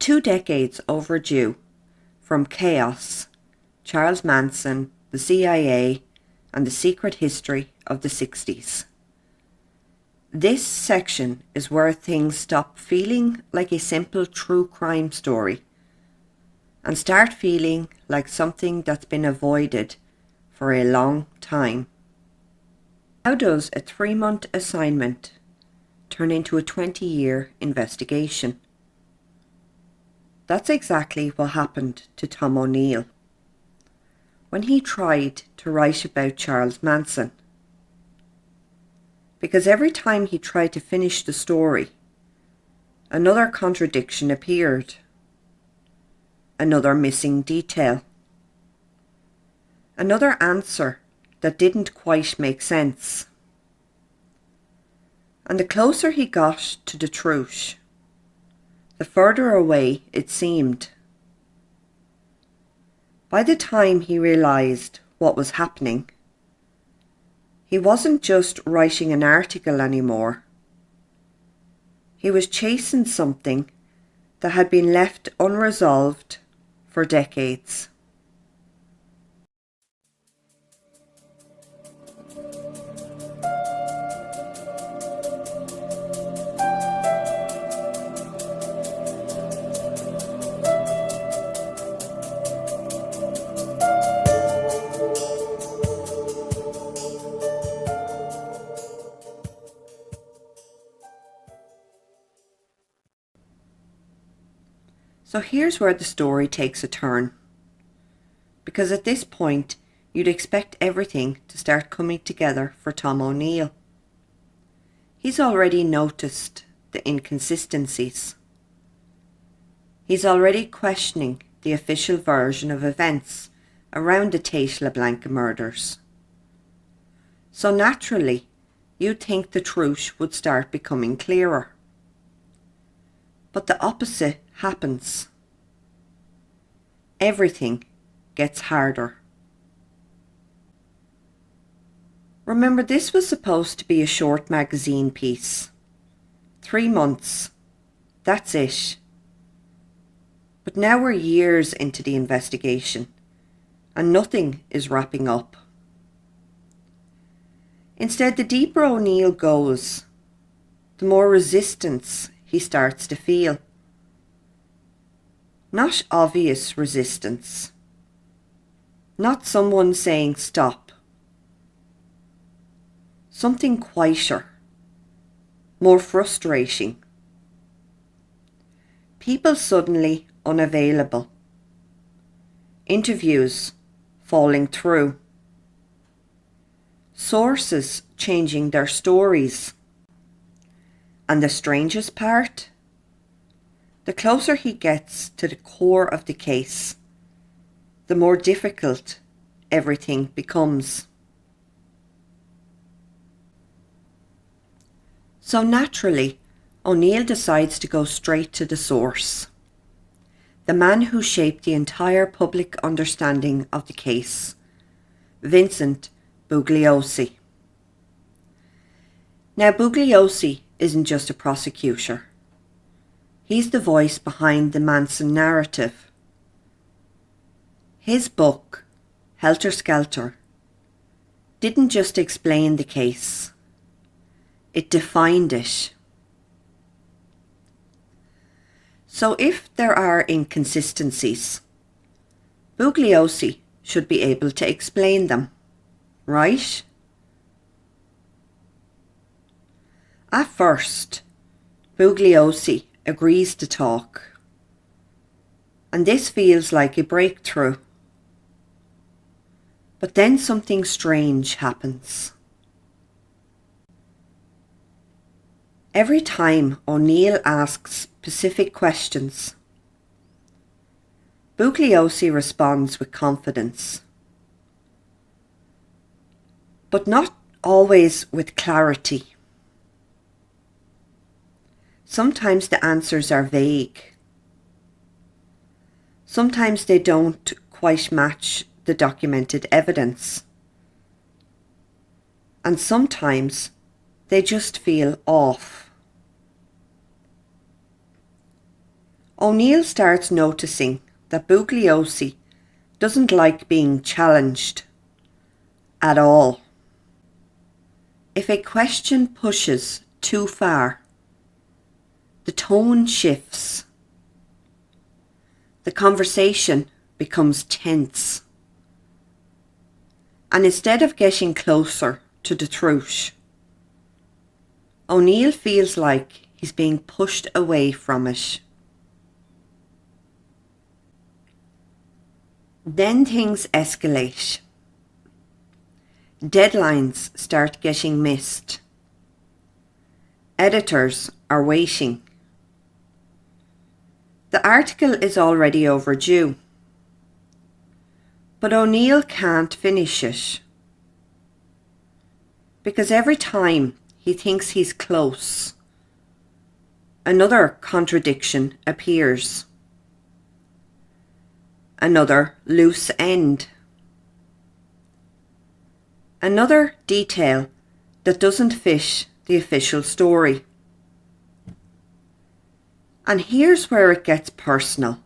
2 decades overdue, from chaos, Charles Manson, the CIA, and the secret history of the 60s. This section is where things stop feeling like a simple true crime story and start feeling like something that's been avoided for a long time. How does a 3-month assignment turn into a 20-year investigation? That's exactly what happened to Tom O'Neill when he tried to write about Charles Manson. Because every time he tried to finish the story, another contradiction appeared, another missing detail, another answer that didn't quite make sense. And the closer he got to the truth, the further away it seemed. By the time he realised what was happening, he wasn't just writing an article anymore. He was chasing something that had been left unresolved for decades. So here's where the story takes a turn. Because at this point, you'd expect everything to start coming together for Tom O'Neill. He's already noticed the inconsistencies. He's already questioning the official version of events around the Tate LeBlanc murders. So naturally, you'd think the truth would start becoming clearer. But the opposite happens. Everything gets harder. Remember, this was supposed to be a short magazine piece. 3 months. That's it. But now we're years into the investigation, and nothing is wrapping up. Instead, the deeper O'Neill goes, the more resistance he starts to feel. Not obvious resistance. Not someone saying stop. Something quieter, more frustrating. People suddenly unavailable. Interviews falling through. Sources changing their stories. And the strangest part? The closer he gets to the core of the case, the more difficult everything becomes. So naturally, O'Neill decides to go straight to the source. The man who shaped the entire public understanding of the case, Vincent Bugliosi. Now, Bugliosi isn't just a prosecutor. He's the voice behind the Manson narrative. His book, Helter Skelter, didn't just explain the case. It defined it. So if there are inconsistencies, Bugliosi should be able to explain them, right? At first, Bugliosi agrees to talk, and this feels like a breakthrough. But then something strange happens. Every time O'Neill asks specific questions, Bugliosi responds with confidence, but not always with clarity. Sometimes the answers are vague. Sometimes they don't quite match the documented evidence. And sometimes they just feel off. O'Neill starts noticing that Bugliosi doesn't like being challenged at all. If a question pushes too far, the tone shifts. The conversation becomes tense. And instead of getting closer to the truth, O'Neill feels like he's being pushed away from it. Then things escalate. Deadlines start getting missed. Editors are waiting. The article is already overdue, but O'Neill can't finish it because every time he thinks he's close, another contradiction appears. Another loose end. Another detail that doesn't fit the official story. And here's where it gets personal.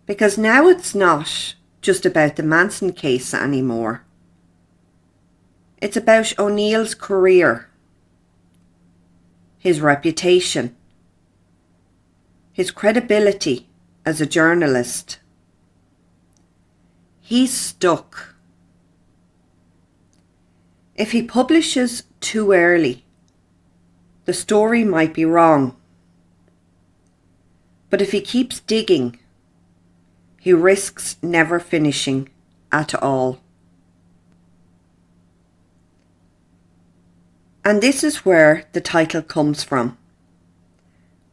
Because now it's not just about the Manson case anymore. It's about O'Neill's career, his reputation, his credibility as a journalist. He's stuck. If he publishes too early, the story might be wrong. But if he keeps digging, he risks never finishing at all. And this is where the title comes from.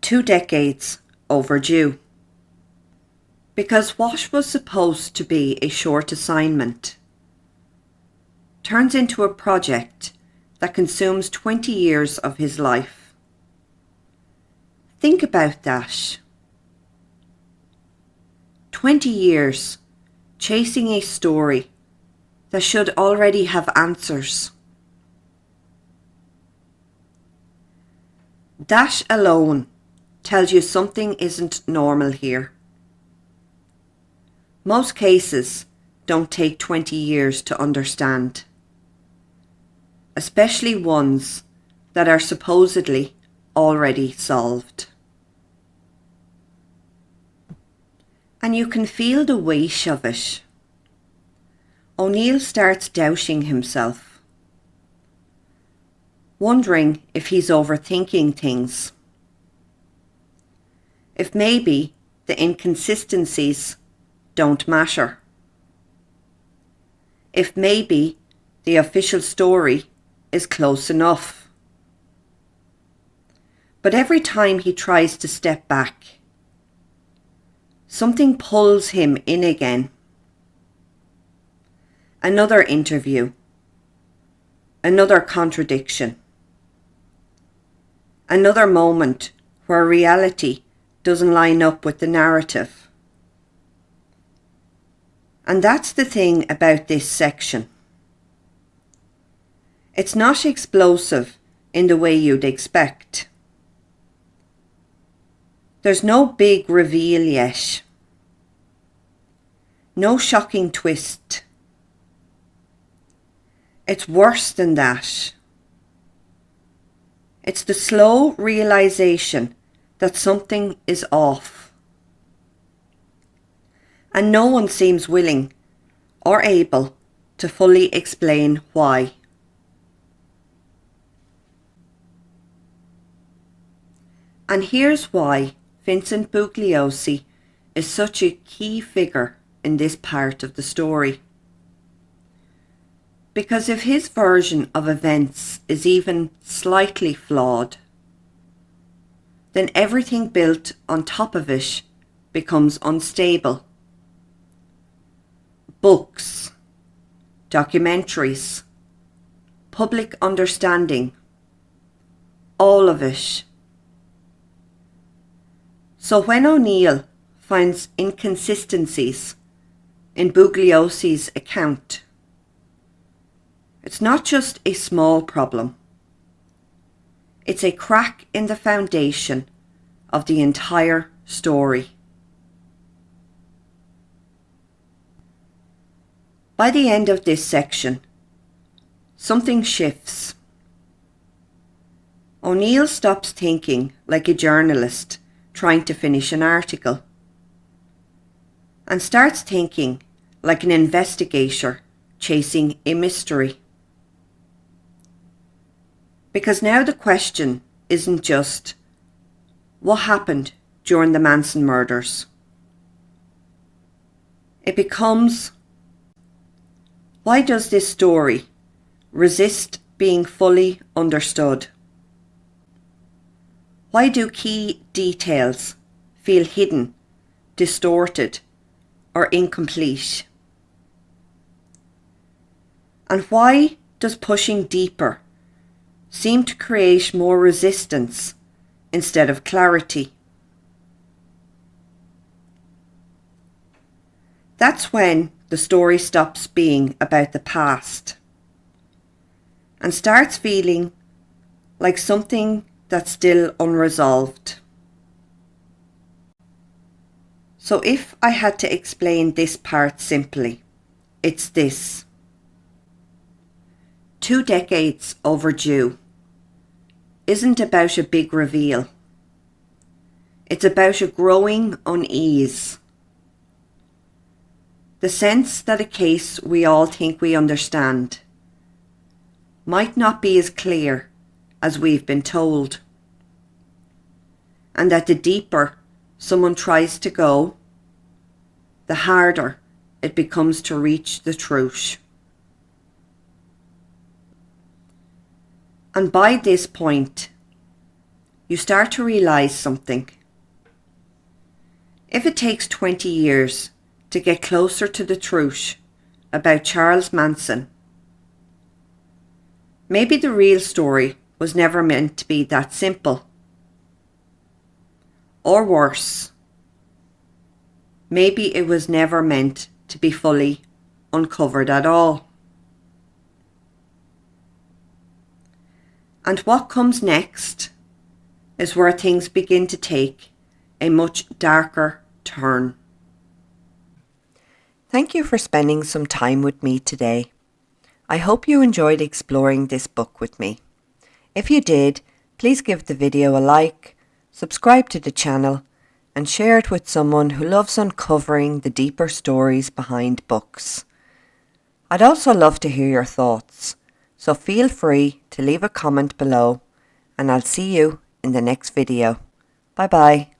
2 Decades Overdue. Because what was supposed to be a short assignment turns into a project that consumes 20 years of his life. Think about that. 20 years chasing a story that should already have answers. That alone tells you something isn't normal here. Most cases don't take 20 years to understand, especially ones that are supposedly already solved. And you can feel the weight of it. O'Neill starts doubting himself, wondering if he's overthinking things, if maybe the inconsistencies don't matter, if maybe the official story is close enough. But every time he tries to step back, something pulls him in again. Another interview, another contradiction, another moment where reality doesn't line up with the narrative. And that's the thing about this section. It's not explosive in the way you'd expect. There's no big reveal yet. No shocking twist. It's worse than that. It's the slow realization that something is off. And no one seems willing or able to fully explain why. And here's why Vincent Bugliosi is such a key figure in this part of the story. Because if his version of events is even slightly flawed, then everything built on top of it becomes unstable. Books, documentaries, public understanding, all of it. So when O'Neill finds inconsistencies in Bugliosi's account, it's not just a small problem. It's a crack in the foundation of the entire story. By the end of this section, something shifts. O'Neill stops thinking like a journalist trying to finish an article and starts thinking like an investigator chasing a mystery. Because now the question isn't just, what happened during the Manson murders? It becomes, why does this story resist being fully understood? Why do key details feel hidden, distorted, or incomplete? And why does pushing deeper seem to create more resistance instead of clarity? That's when the story stops being about the past and starts feeling like something that's still unresolved. So if I had to explain this part simply, it's this. 2 Decades Overdue isn't about a big reveal. It's about a growing unease. The sense that a case we all think we understand might not be as clear as we've been told, and that the deeper someone tries to go, the harder it becomes to reach the truth. And by this point, you start to realise something. If it takes 20 years to get closer to the truth about Charles Manson, maybe the real story was never meant to be that simple. Or worse, maybe it was never meant to be fully uncovered at all. And what comes next is where things begin to take a much darker turn. Thank you for spending some time with me today. I hope you enjoyed exploring this book with me. If you did, please give the video a like, subscribe to the channel, and share it with someone who loves uncovering the deeper stories behind books. I'd also love to hear your thoughts, so feel free to leave a comment below, and I'll see you in the next video. Bye bye.